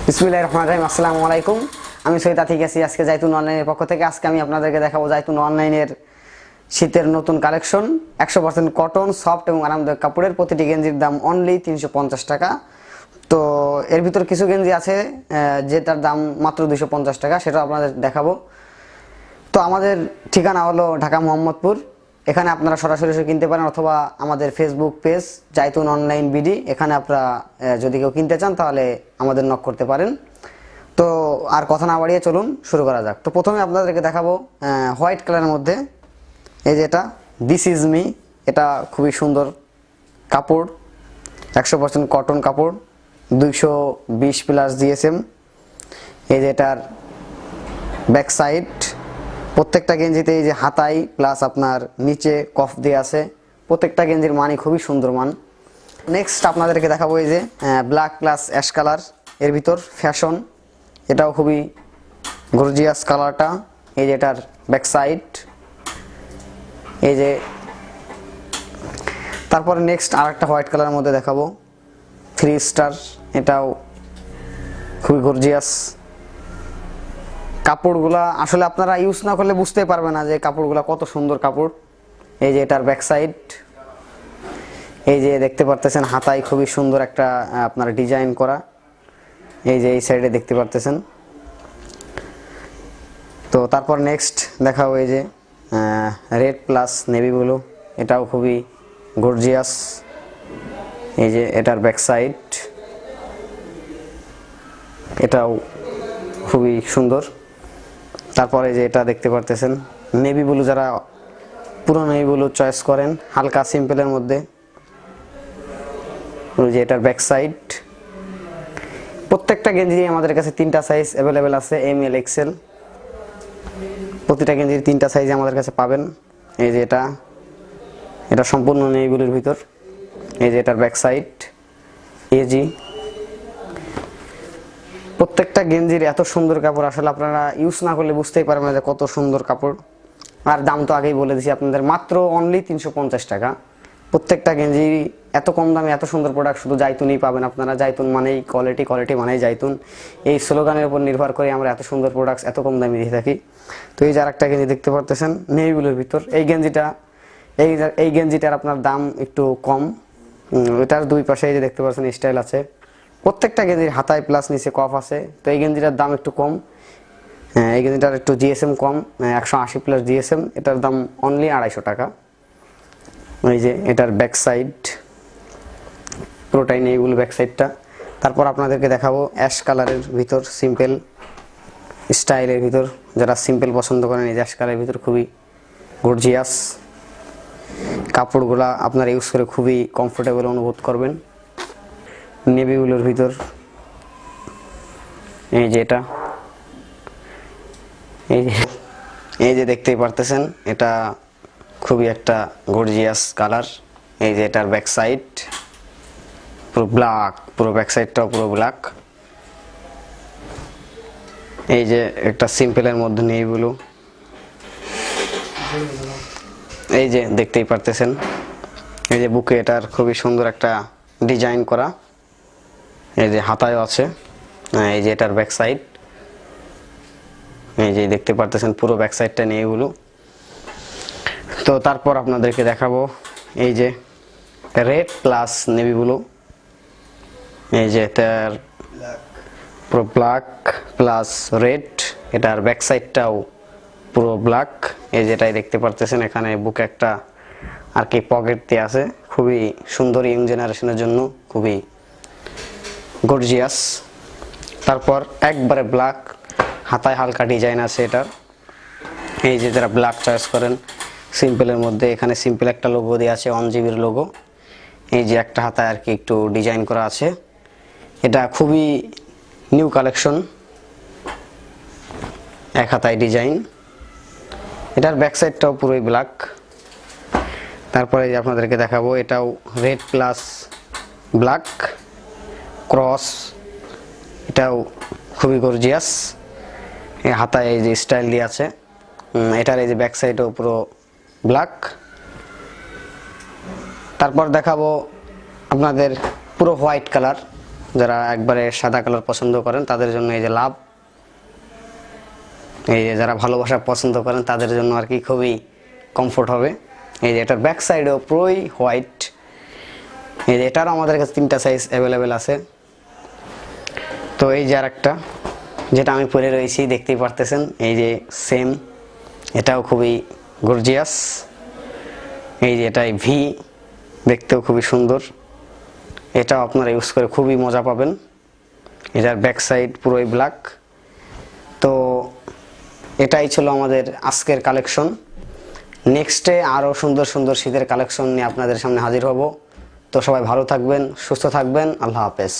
বিসমিল্লাহির রহমানির রহিম। আসসালামু আলাইকুম। আমি সৈয়দ আতিক আছি আজকে জাইতুন অনলাইনের পক্ষ থেকে। আজকে আমি আপনাদেরকে দেখাবো জাইতুন অনলাইনের শীতের নতুন কালেকশন। 100% কটন, সফট এবং আরামদায়ক কাপড়ের প্রতিটি গেঞ্জির দাম অনলি 350 টাকা। তো এর ভিতর কিছু গেঞ্জি আছে যেটার দাম মাত্র 250 টাকা, সেটা আপনাদের দেখাবো। তো আমাদের ঠিকানা হলো ঢাকা মোহাম্মদপুর। এখানে আপনারা সরাসরি কিনতে পারেন অথবা আমাদের ফেসবুক পেজ জাইতুন অনলাইন বিডি, এখানে আপনারা যদি কেউ কিনতে চান তাহলে আমাদের নক করতে পারেন। তো আর কথা না বাড়িয়ে চলুন শুরু করা যাক। তো প্রথমে আপনাদেরকে দেখাবো হোয়াইট কালারের মধ্যে এই যে এটা দিস ইজ মি। এটা খুবই সুন্দর কাপড়, 100% কটন কাপড়, 220 প্লাস জিএসএম। এই যে এটার ব্যাক সাইড, প্রত্যেকটা গেঞ্জিতে এই যে হাতাই প্লাস আপনার নিচে কফ দিয়ে আছে। প্রত্যেকটা গেঞ্জির মানই খুবই সুন্দর মান। নেক্সট আপনাদেরকে দেখাবো এই যে ব্ল্যাক প্লাস অ্যাশ কালার, এর ভিতর ফ্যাশন, এটাও খুবই গর্জিয়াস কালারটা। এই যে এটার ব্যাক সাইড, এই যে তারপরে নেক্সট আরেকটা হোয়াইট কালারের মধ্যে দেখাবো 3 স্টার, এটাও খুবই গর্জিয়াস। কাপড়গুলা আসলে আপনারা ইউজ না করলে বুঝতেই পারবে না যে কাপড়গুলা কত সুন্দর কাপড়। এই যে এটার ব্যাক সাইড, এই যে দেখতে পারতেছেন হাতায় খুবই সুন্দর একটা আপনার ডিজাইন করা। এই যে এই সাইডে দেখতে পারতেছেন। তো তারপর নেক্সট দেখাবো এই যে রেড প্লাস নেভি ব্লু, এটাও খুবই গর্জিয়াস। এই যে এটার ব্যাক সাইড, এটাও খুবই সুন্দর। তারপরে যে এটা দেখতে পারতেছেন নেভি ব্লু, যারা পুরো নেভি ব্লু চয়েস করেন হালকা সিম্পলের মধ্যে, ওই যে এটার ব্যাক সাইড। প্রত্যেকটা গেঞ্জি আমাদের কাছে 3টা সাইজ অ্যাভেলেবেল আছে, এম এল এক্সেল। প্রতিটা গেঞ্জির 3টা সাইজ আমাদের কাছে পাবেন। এই যে এটা সম্পূর্ণ নেভি ব্লুর ভিতর। এই যে এটার ব্যাক সাইড, এজি। প্রত্যেকটা গেঞ্জির এত সুন্দর কাপড়, আসলে আপনারা ইউজ না করলে বুঝতেই পারবেন না যে কত সুন্দর কাপড়। আর দাম তো আগেই বলে দিয়েছি আপনাদের, মাত্র অনলি 350 টাকা। প্রত্যেকটা গেঞ্জি এত কম দামে এত সুন্দর প্রোডাক্ট শুধু জাইতুনই পাবেন আপনারা। জাইতুন মানেই কোয়ালিটি, কোয়ালিটি মানেই জাইতুন। এই স্লোগানের উপর নির্ভর করে আমরা এত সুন্দর প্রোডাক্টস এত কম দামে দিয়ে থাকি। তো এই যে আরেকটা গেঞ্জি দেখতে পারতেছেন নেভি ব্লুর ভিতর, এই গেঞ্জিটার আপনার দাম একটু কম। এটার দুই পাশে এই যে দেখতে পাচ্ছেন স্টাইল আছে। প্রত্যেকটা গেঞ্জির হাতায় প্লাস নিচে কফ আছে। তো এই গেঞ্জিটার দাম একটু কম। এই গেঞ্জিটার একটু জিএসএম কম, 180 প্লাস জিএসএম। এটার দাম অনলি 250 টাকা। এই যে এটার ব্যাক সাইড, পুরোটাই নেইগুলো ব্যাক সাইডটা। তারপর আপনাদেরকে দেখাবো অ্যাশ কালারের ভিতর সিম্পল স্টাইলের ভিতর, যারা সিম্পল পছন্দ করেন এই যে অ্যাশ কালারের ভিতর খুবই গর্জিয়াস। কাপড়গুলা আপনারা ইউজ করে খুবই কমফোর্টেবল অনুভব করবেন। নেভি ব্লুর ভিতর এই যে এটা, এই যে দেখতেই পারতেছেন এটা খুবই একটা গর্জিয়াস কালার। এই যে এটার ব্যাক সাইড পুরো ব্ল্যাক, পুরো ব্যাক সাইডটাও পুরো ব্ল্যাক। এই যে একটা সিম্পলের মধ্যে নেভি ব্লু, এই যে দেখতেই পারতেছেন। এই যে বুকে এটার খুবই সুন্দর একটা ডিজাইন করা। এই যে হাতায়ও আছে। এই যে এটার ব্যাক সাইড, এই যে দেখতে পারতেছেন পুরো ব্যাক সাইডটা নেভি ব্লু। তো তারপর আপনাদেরকে দেখাবো এই যে রেড প্লাস নেভি ব্লু। এই যে এটার পুরো ব্ল্যাক প্লাস রেড, এটার ব্যাক সাইডটাও পুরো ব্ল্যাক। এই যেটাই দেখতে পারতেছেন এখানে বুকে একটা আর কি পকেট দিয়ে আছে, খুবই সুন্দর ইয়ং জেনারেশনের জন্য খুবই গর্জিয়াস। তারপর একবারে ব্ল্যাক, হাতায় হালকা ডিজাইন আছে এটার। এই যে যারা ব্ল্যাক চয়েস করেন সিম্পলের মধ্যে, এখানে সিম্পল একটা লোগো দেওয়া আছে, 1 জিবির লোগো। এই যে একটা হাতায় আর কি একটু ডিজাইন করা আছে। এটা খুবই নিউ কালেকশন, এক হাতায় ডিজাইন। এটার ব্যাক সাইডটাও পুরোই ব্ল্যাক। তারপরে আপনাদেরকে দেখাবো এটাও রেড প্লাস ব্ল্যাক ক্রস, এটাও খুবই গর্জিয়াস। এই হাতায় এই যে স্টাইল দিয়ে আছে। এটার এই যে ব্যাক সাইডও পুরো ব্ল্যাক। তারপর দেখাবো আপনাদের পুরো হোয়াইট কালার, যারা একবারে সাদা কালার পছন্দ করেন তাদের জন্য এই যে লাভ, এই যে যারা ভালোবাসা পছন্দ করেন তাদের জন্য আর কি খুবই কমফোর্ট হবে। এই যে এটার ব্যাক সাইডেও পুরোই হোয়াইট। এই যে এটারও আমাদের কাছে 3টা সাইজ অ্যাভেলেবেল আছে। তো এই যে আর একটা যেটা আমি পরে রয়েছি দেখতেই পারতেছেন, এই যে সেম, এটাও খুবই গর্জিয়াস। এই যে এটাই ভি, দেখতেও খুবই সুন্দর, এটাও আপনারা ইউজ করে খুবই মজা পাবেন। এটার ব্যাক সাইড পুরোই ব্ল্যাক। তো এটাই ছিল আমাদের আজকের কালেকশন। নেক্সটে আরও সুন্দর সুন্দর শীতের কালেকশন নিয়ে আপনাদের সামনে হাজির হব। তো সবাই ভালো থাকবেন, সুস্থ থাকবেন, আল্লাহ হাফেজ।